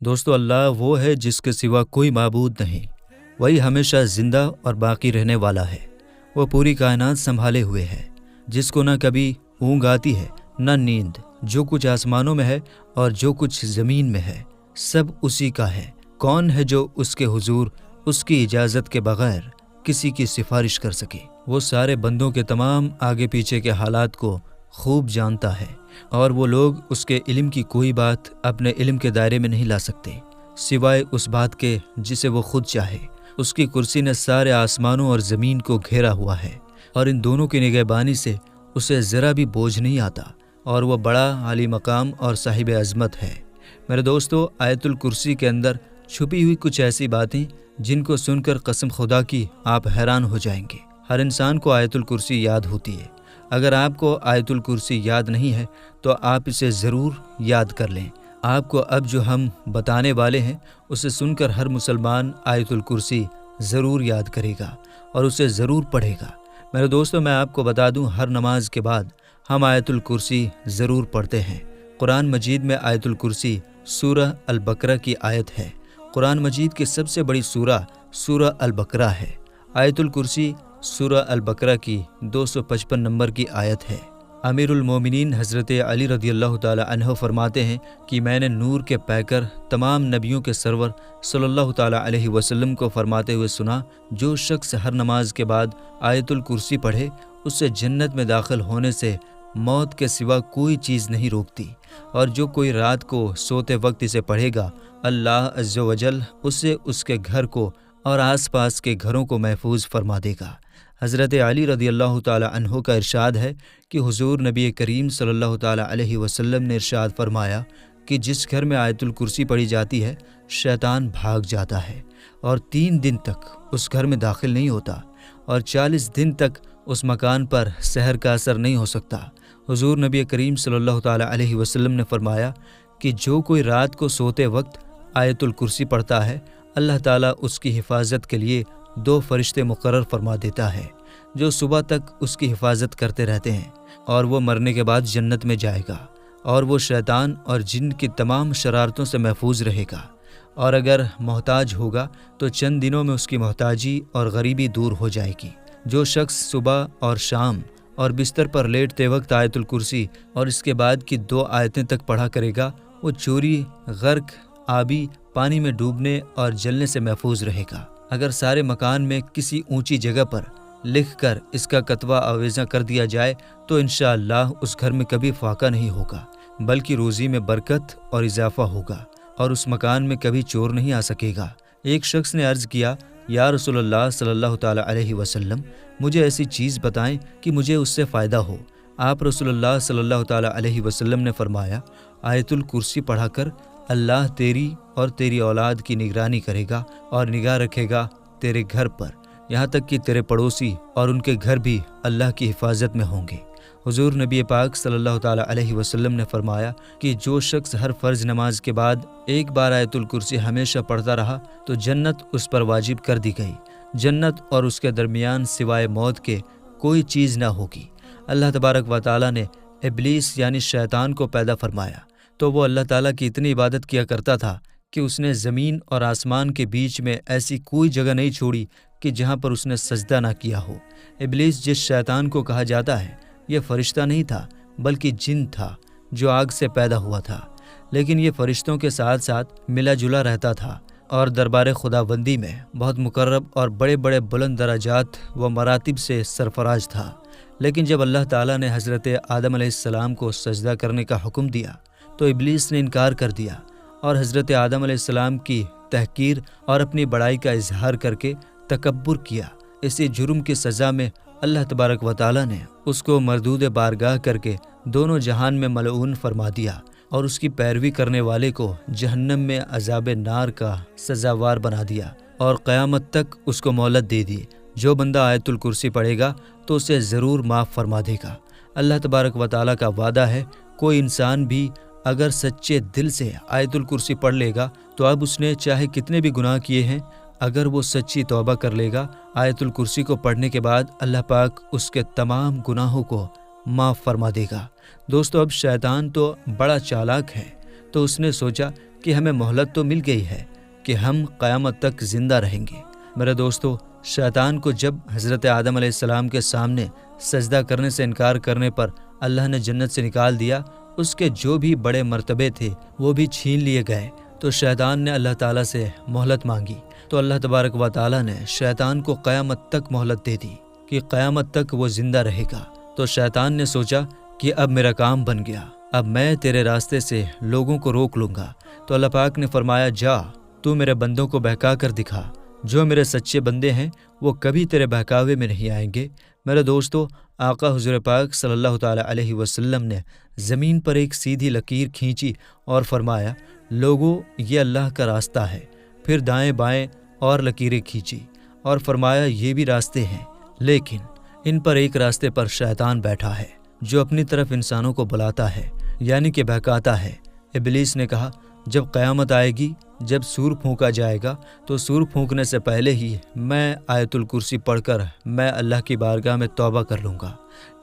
دوستو، اللہ وہ ہے جس کے سوا کوئی معبود نہیں۔ وہی ہمیشہ زندہ اور باقی رہنے والا ہے۔ وہ پوری کائنات سنبھالے ہوئے ہے، جس کو نہ کبھی اونگ آتی ہے نہ نیند۔ جو کچھ آسمانوں میں ہے اور جو کچھ زمین میں ہے، سب اسی کا ہے۔ کون ہے جو اس کے حضور اس کی اجازت کے بغیر کسی کی سفارش کر سکے؟ وہ سارے بندوں کے تمام آگے پیچھے کے حالات کو خوب جانتا ہے، اور وہ لوگ اس کے علم کی کوئی بات اپنے علم کے دائرے میں نہیں لا سکتے، سوائے اس بات کے جسے وہ خود چاہے۔ اس کی کرسی نے سارے آسمانوں اور زمین کو گھیرا ہوا ہے، اور ان دونوں کی نگہبانی سے اسے ذرا بھی بوجھ نہیں آتا، اور وہ بڑا عالی مقام اور صاحب عظمت ہے۔ میرے دوستو، آیت الکرسی کے اندر چھپی ہوئی کچھ ایسی باتیں جن کو سن کر قسم خدا کی آپ حیران ہو جائیں گے۔ ہر انسان کو آیت الکرسی یاد ہوتی ہے۔ اگر آپ کو آیت الکرسی یاد نہیں ہے تو آپ اسے ضرور یاد کر لیں۔ آپ کو اب جو ہم بتانے والے ہیں اسے سن کر ہر مسلمان آیت الکرسی ضرور یاد کرے گا اور اسے ضرور پڑھے گا۔ میرے دوستو، میں آپ کو بتا دوں، ہر نماز کے بعد ہم آیت الکرسی ضرور پڑھتے ہیں۔ قرآن مجید میں آیت الکرسی سورہ البقرہ کی آیت ہے۔ قرآن مجید کی سب سے بڑی سورہ البقرہ ہے۔ آیت الکرسی سورہ البقرہ کی 255 نمبر کی آیت ہے۔ امیر المومنین حضرت علی رضی اللہ تعالی عنہ فرماتے ہیں کہ میں نے نور کے پیکر تمام نبیوں کے سرور صلی اللہ تعالی علیہ وسلم کو فرماتے ہوئے سنا، جو شخص ہر نماز کے بعد آیت الکرسی پڑھے، اسے جنت میں داخل ہونے سے موت کے سوا کوئی چیز نہیں روکتی، اور جو کوئی رات کو سوتے وقت اسے پڑھے گا، اللہ عز و جل اسے اس کے گھر کو اور آس پاس کے گھروں کو محفوظ فرما دے گا۔ حضرت علی رضی اللہ تعالی عنہ کا ارشاد ہے کہ حضور نبی کریم صلی اللہ تعالی علیہ وسلم نے ارشاد فرمایا کہ جس گھر میں آیت الکرسی پڑھی جاتی ہے، شیطان بھاگ جاتا ہے اور 3 دن تک اس گھر میں داخل نہیں ہوتا، اور 40 دن تک اس مکان پر سحر کا اثر نہیں ہو سکتا۔ حضور نبی کریم صلی اللہ تعالی علیہ وسلم نے فرمایا کہ جو کوئی رات کو سوتے وقت آیت الکرسی پڑھتا ہے، اللہ تعالیٰ اس کی حفاظت کے لیے 2 فرشتے مقرر فرما دیتا ہے، جو صبح تک اس کی حفاظت کرتے رہتے ہیں، اور وہ مرنے کے بعد جنت میں جائے گا، اور وہ شیطان اور جن کی تمام شرارتوں سے محفوظ رہے گا، اور اگر محتاج ہوگا تو چند دنوں میں اس کی محتاجی اور غریبی دور ہو جائے گی۔ جو شخص صبح اور شام اور بستر پر لیٹتے وقت آیت الکرسی اور اس کے بعد کی 2 آیتیں تک پڑھا کرے گا، وہ چوری، غرق، آبی، پانی میں ڈوبنے اور جلنے سے محفوظ رہے گا۔ اگر سارے مکان میں کسی اونچی جگہ پر لکھ کر اس کا کتبہ آویزاں کر دیا جائے تو انشاءاللہ اس گھر میں کبھی فاقہ نہیں ہوگا، بلکہ روزی میں برکت اور اضافہ ہوگا، اور اس مکان میں کبھی چور نہیں آ سکے گا۔ ایک شخص نے عرض کیا، یا رسول اللہ صلی اللہ تعالی علیہ وسلم، مجھے ایسی چیز بتائیں کہ مجھے اس سے فائدہ ہو۔ آپ رسول اللہ صلی اللہ تعالی علیہ وسلم نے فرمایا، آیت الکرسی پڑھا کر اللہ تیری اور تیری اولاد کی نگرانی کرے گا اور نگاہ رکھے گا تیرے گھر پر، یہاں تک کہ تیرے پڑوسی اور ان کے گھر بھی اللہ کی حفاظت میں ہوں گے۔ حضور نبی پاک صلی اللہ تعالی علیہ وسلم نے فرمایا کہ جو شخص ہر فرض نماز کے بعد ایک بار آیت الکرسی ہمیشہ پڑھتا رہا تو جنت اس پر واجب کر دی گئی۔ جنت اور اس کے درمیان سوائے موت کے کوئی چیز نہ ہوگی۔ اللہ تبارک و تعالی نے ابلیس یعنی شیطان کو پیدا فرمایا تو وہ اللہ تعالیٰ کی اتنی عبادت کیا کرتا تھا کہ اس نے زمین اور آسمان کے بیچ میں ایسی کوئی جگہ نہیں چھوڑی کہ جہاں پر اس نے سجدہ نہ کیا ہو۔ ابلیس جس شیطان کو کہا جاتا ہے، یہ فرشتہ نہیں تھا بلکہ جن تھا جو آگ سے پیدا ہوا تھا، لیکن یہ فرشتوں کے ساتھ ساتھ ملا جلا رہتا تھا اور دربار خداوندی میں بہت مقرب اور بڑے بڑے بلند درجات و مراتب سے سرفراز تھا۔ لیکن جب اللہ تعالیٰ نے حضرت آدم علیہ السلام کو سجدہ کرنے کا حکم دیا تو ابلیس نے انکار کر دیا اور حضرت آدم علیہ السلام کی تحقیر اور اپنی بڑائی کا اظہار کر کے تکبر کیا۔ اسی جرم کی سزا میں اللہ تبارک و تعالیٰ نے اس کو مردود بارگاہ کر کے دونوں جہان میں ملعون فرما دیا اور اس کی پیروی کرنے والے کو جہنم میں عذاب نار کا سزاوار بنا دیا اور قیامت تک اس کو مہلت دے دی۔ جو بندہ آیت الکرسی پڑھے گا تو اسے ضرور معاف فرما دے گا۔ اللہ تبارک و تعالیٰ کا وعدہ ہے، کوئی انسان بھی اگر سچے دل سے آیت الکرسی پڑھ لے گا تو اب اس نے چاہے کتنے بھی گناہ کیے ہیں، اگر وہ سچی توبہ کر لے گا، آیت الکرسی کو پڑھنے کے بعد اللہ پاک اس کے تمام گناہوں کو معاف فرما دے گا۔ دوستو، اب شیطان تو بڑا چالاک ہے، تو اس نے سوچا کہ ہمیں مہلت تو مل گئی ہے کہ ہم قیامت تک زندہ رہیں گے۔ میرے دوستو، شیطان کو جب حضرت آدم علیہ السلام کے سامنے سجدہ کرنے سے انکار کرنے پر اللہ نے جنت سے نکال دیا، اس کے جو بھی بڑے مرتبے تھے وہ بھی چھین لیے گئے، تو شیطان نے اللہ تعالیٰ سے مہلت مانگی، تو اللہ تبارک و تعالیٰ نے شیطان کو قیامت تک مہلت دے دی کہ قیامت تک وہ زندہ رہے گا۔ تو شیطان نے سوچا کہ اب میرا کام بن گیا، اب میں تیرے راستے سے لوگوں کو روک لوں گا۔ تو اللہ پاک نے فرمایا، جا، تو میرے بندوں کو بہکا کر دکھا، جو میرے سچے بندے ہیں وہ کبھی تیرے بہکاوے میں نہیں آئیں گے۔ میرے دوستو، آقا حضور پاک صلی اللہ تعالیٰ علیہ وسلم نے زمین پر ایک سیدھی لکیر کھینچی اور فرمایا، لوگوں، یہ اللہ کا راستہ ہے۔ پھر دائیں بائیں اور لکیریں کھینچی اور فرمایا، یہ بھی راستے ہیں، لیکن ان پر ایک راستے پر شیطان بیٹھا ہے جو اپنی طرف انسانوں کو بلاتا ہے، یعنی کہ بہکاتا ہے۔ ابلیس نے کہا، جب قیامت آئے گی، جب سور پھونکا جائے گا، تو سور پھونکنے سے پہلے ہی میں آیت الکرسی پڑھ کر میں اللہ کی بارگاہ میں توبہ کر لوں گا۔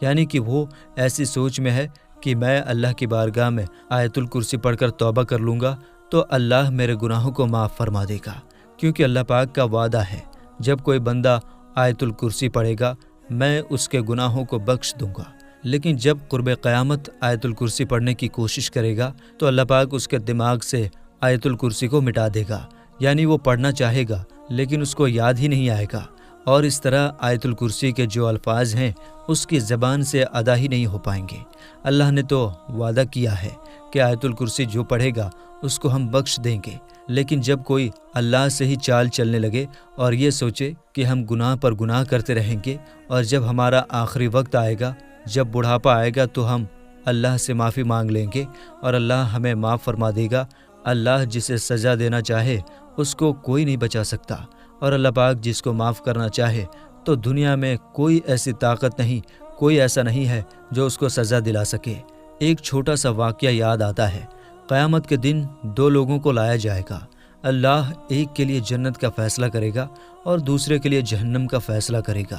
یعنی کہ وہ ایسی سوچ میں ہے کہ میں اللہ کی بارگاہ میں آیت الکرسی پڑھ کر توبہ کر لوں گا تو اللہ میرے گناہوں کو معاف فرما دے گا، کیونکہ اللہ پاک کا وعدہ ہے، جب کوئی بندہ آیت الکرسی پڑھے گا میں اس کے گناہوں کو بخش دوں گا۔ لیکن جب قرب قیامت آیت الکرسی پڑھنے کی کوشش کرے گا تو اللہ پاک اس کے دماغ سے آیت الکرسی کو مٹا دے گا، یعنی وہ پڑھنا چاہے گا لیکن اس کو یاد ہی نہیں آئے گا، اور اس طرح آیت الکرسی کے جو الفاظ ہیں اس کی زبان سے ادا ہی نہیں ہو پائیں گے۔ اللہ نے تو وعدہ کیا ہے کہ آیت الکرسی جو پڑھے گا اس کو ہم بخش دیں گے، لیکن جب کوئی اللہ سے ہی چال چلنے لگے اور یہ سوچے کہ ہم گناہ پر گناہ کرتے رہیں گے، اور جب ہمارا آخری وقت آئے گا، جب بڑھاپا آئے گا تو ہم اللہ سے معافی مانگ لیں گے اور اللہ ہمیں معاف فرما دے گا۔ اللہ جسے سزا دینا چاہے اس کو کوئی نہیں بچا سکتا، اور اللہ پاک جس کو معاف کرنا چاہے تو دنیا میں کوئی ایسی طاقت نہیں، کوئی ایسا نہیں ہے جو اس کو سزا دلا سکے۔ ایک چھوٹا سا واقعہ یاد آتا ہے۔ قیامت کے دن دو لوگوں کو لایا جائے گا۔ اللہ ایک کے لیے جنت کا فیصلہ کرے گا اور دوسرے کے لیے جہنم کا فیصلہ کرے گا۔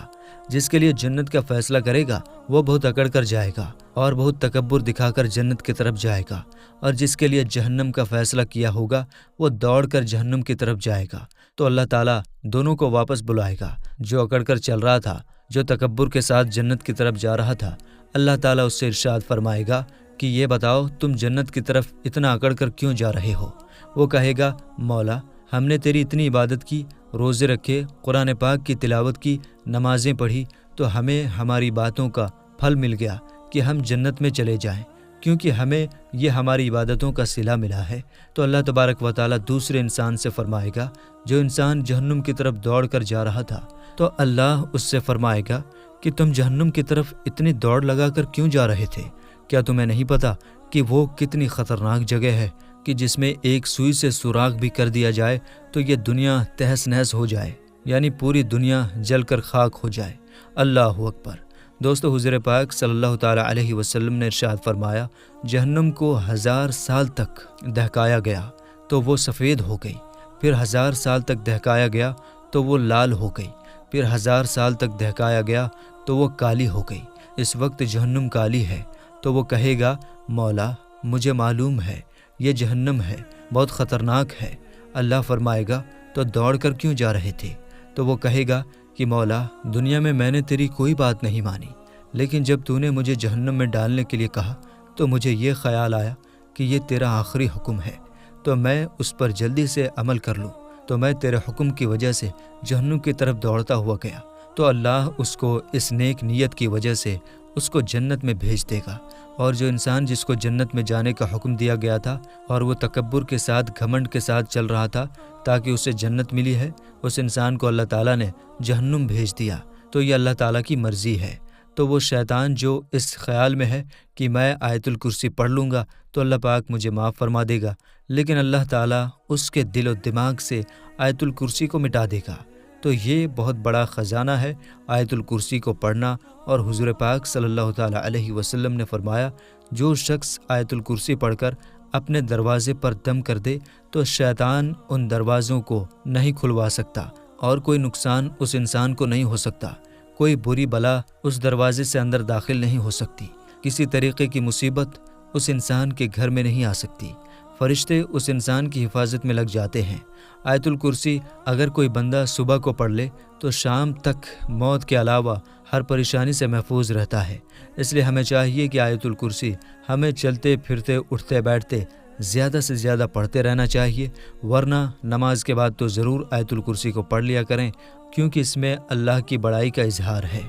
جس کے لیے جنت کا فیصلہ کرے گا وہ بہت اکڑ کر جائے گا اور بہت تکبر دکھا کر جنت کی طرف جائے گا، اور جس کے لیے جہنم کا فیصلہ کیا ہوگا وہ دوڑ کر جہنم کی طرف جائے گا۔ تو اللہ تعالیٰ دونوں کو واپس بلائے گا۔ جو اکڑ کر چل رہا تھا، جو تکبر کے ساتھ جنت کی طرف جا رہا تھا، اللہ تعالیٰ اس سے ارشاد فرمائے گا کہ یہ بتاؤ تم جنت کی طرف اتنا اکڑ کر کیوں جا رہے ہو؟ وہ کہے گا، مولا، ہم نے تیری اتنی عبادت کی، روزے رکھے، قرآن پاک کی تلاوت کی، نمازیں پڑھی، تو ہمیں ہماری باتوں کا پھل مل گیا کہ ہم جنت میں چلے جائیں، کیونکہ ہمیں یہ ہماری عبادتوں کا صلہ ملا ہے۔ تو اللہ تبارک و تعالیٰ دوسرے انسان سے فرمائے گا، جو انسان جہنم کی طرف دوڑ کر جا رہا تھا، تو اللہ اس سے فرمائے گا کہ تم جہنم کی طرف اتنی دوڑ لگا کر کیوں جا رہے تھے؟ کیا تمہیں نہیں پتا کہ وہ کتنی خطرناک جگہ ہے کہ جس میں ایک سوئی سے سوراخ بھی کر دیا جائے تو یہ دنیا تہس نہس ہو جائے، یعنی پوری دنیا جل کر خاک ہو جائے۔ اللہ اکبر۔ دوستو، حضور پاک صلی اللہ تعالیٰ علیہ وسلم نے ارشاد فرمایا، جہنم کو 1000 سال تک دہکایا گیا تو وہ سفید ہو گئی، پھر 1000 سال تک دہکایا گیا تو وہ لال ہو گئی، پھر 1000 سال تک دہکایا گیا تو وہ کالی ہو گئی۔ اس وقت جہنم کالی ہے تو وہ کہے گا، مولا، مجھے معلوم ہے یہ جہنم ہے، بہت خطرناک ہے۔ اللہ فرمائے گا، تو دوڑ کر کیوں جا رہے تھے؟ تو وہ کہے گا کہ مولا، دنیا میں نے تیری کوئی بات نہیں مانی، لیکن جب تو نے مجھے جہنم میں ڈالنے کے لیے کہا تو مجھے یہ خیال آیا کہ یہ تیرا آخری حکم ہے، تو میں اس پر جلدی سے عمل کر لوں، تو میں تیرے حکم کی وجہ سے جہنم کی طرف دوڑتا ہوا گیا۔ تو اللہ اس کو اس نیک نیت کی وجہ سے اس کو جنت میں بھیج دے گا، اور جو انسان جس کو جنت میں جانے کا حکم دیا گیا تھا اور وہ تکبر کے ساتھ، گھمنڈ کے ساتھ چل رہا تھا تاکہ اسے جنت ملی ہے، اس انسان کو اللہ تعالیٰ نے جہنم بھیج دیا۔ تو یہ اللہ تعالیٰ کی مرضی ہے۔ تو وہ شیطان جو اس خیال میں ہے کہ میں آیت الکرسی پڑھ لوں گا تو اللہ پاک مجھے معاف فرما دے گا، لیکن اللہ تعالیٰ اس کے دل و دماغ سے آیت الکرسی کو مٹا دے گا۔ تو یہ بہت بڑا خزانہ ہے آیت الکرسی کو پڑھنا، اور حضور پاک صلی اللہ تعالیٰ علیہ وسلم نے فرمایا، جو شخص آیت الکرسی پڑھ کر اپنے دروازے پر دم کر دے تو شیطان ان دروازوں کو نہیں کھلوا سکتا، اور کوئی نقصان اس انسان کو نہیں ہو سکتا، کوئی بری بلا اس دروازے سے اندر داخل نہیں ہو سکتی، کسی طریقے کی مصیبت اس انسان کے گھر میں نہیں آ سکتی۔ فرشتے اس انسان کی حفاظت میں لگ جاتے ہیں۔ آیت الکرسی اگر کوئی بندہ صبح کو پڑھ لے تو شام تک موت کے علاوہ ہر پریشانی سے محفوظ رہتا ہے۔ اس لیے ہمیں چاہیے کہ آیت الکرسی ہمیں چلتے پھرتے اٹھتے بیٹھتے زیادہ سے زیادہ پڑھتے رہنا چاہیے، ورنہ نماز کے بعد تو ضرور آیت الکرسی کو پڑھ لیا کریں، کیونکہ اس میں اللہ کی بڑائی کا اظہار ہے،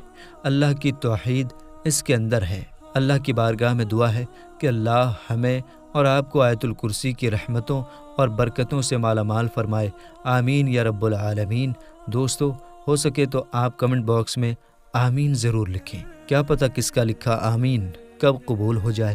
اللہ کی توحید اس کے اندر ہے۔ اللہ کی بارگاہ میں دعا ہے کہ اللہ ہمیں اور آپ کو آیت الکرسی کی رحمتوں اور برکتوں سے مالا مال فرمائے، آمین یا رب العالمین۔ دوستو، ہو سکے تو آپ کمنٹ باکس میں آمین ضرور لکھیں، کیا پتہ کس کا لکھا آمین کب قبول ہو جائے۔